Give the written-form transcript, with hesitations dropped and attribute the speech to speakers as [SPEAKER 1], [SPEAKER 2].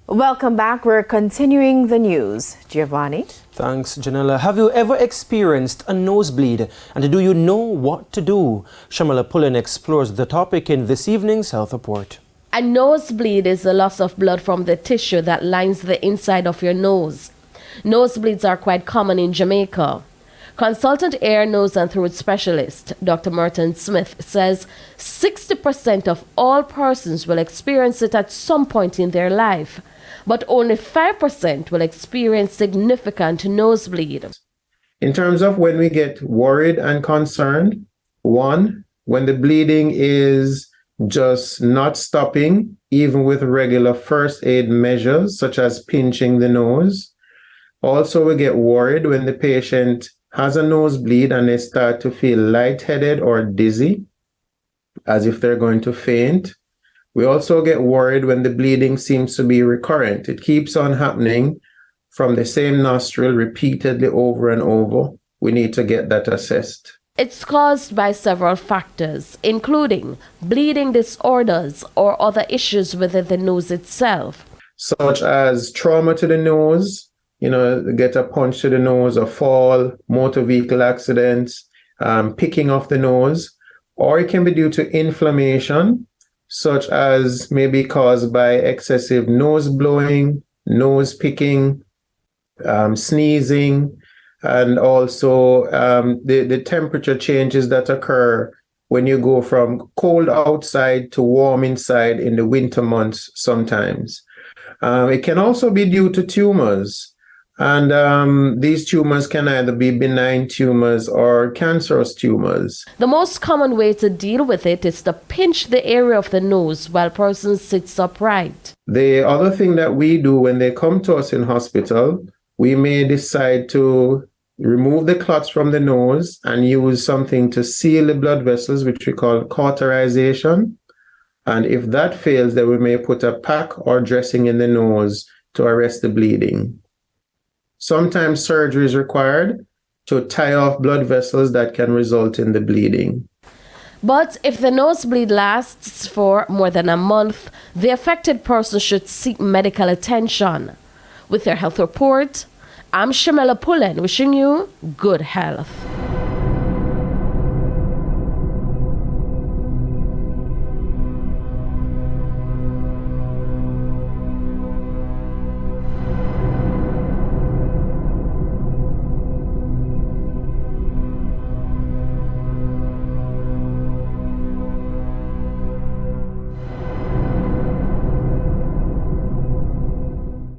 [SPEAKER 1] Welcome back. We're continuing the news. Giovanni?
[SPEAKER 2] Thanks, Janella. Have you ever experienced a nosebleed? And do you know what to do? Shamala Pullen explores the topic in this evening's Health Report.
[SPEAKER 3] A nosebleed is the loss of blood from the tissue that lines the inside of your nose. Nosebleeds are quite common in Jamaica. Consultant ear, nose and throat specialist Dr. Myrton Smith says 60% of all persons will experience it at some point in their life, but only 5% will experience significant nosebleed.
[SPEAKER 4] In terms of when we get worried and concerned, one, when the bleeding is just not stopping, even with regular first aid measures such as pinching the nose. Also, we get worried when the patient has a nosebleed and they start to feel lightheaded or dizzy, as if they're going to faint. We also get worried when the bleeding seems to be recurrent. It keeps on happening from the same nostril repeatedly over and over. We need to get that assessed.
[SPEAKER 3] It's caused by several factors, including bleeding disorders or other issues within the nose itself,
[SPEAKER 4] such as trauma to the nose, get a punch to the nose, a fall, motor vehicle accidents, picking off the nose, or it can be due to inflammation, such as maybe caused by excessive nose blowing, nose picking, sneezing, and also the temperature changes that occur when you go from cold outside to warm inside in the winter months sometimes. It can also be due to tumors. And these tumors can either be benign tumors or cancerous tumors.
[SPEAKER 3] The most common way to deal with it is to pinch the area of the nose while person sits upright.
[SPEAKER 4] The other thing that we do when they come to us in hospital, we may decide to remove the clots from the nose and use something to seal the blood vessels, which we call cauterization. And if that fails, then we may put a pack or dressing in the nose to arrest the bleeding. Sometimes surgery is required to tie off blood vessels that can result in the bleeding.
[SPEAKER 3] But if the nosebleed lasts for more than a month, the affected person should seek medical attention. With your health report, I'm Shamela Pullen, wishing you good health.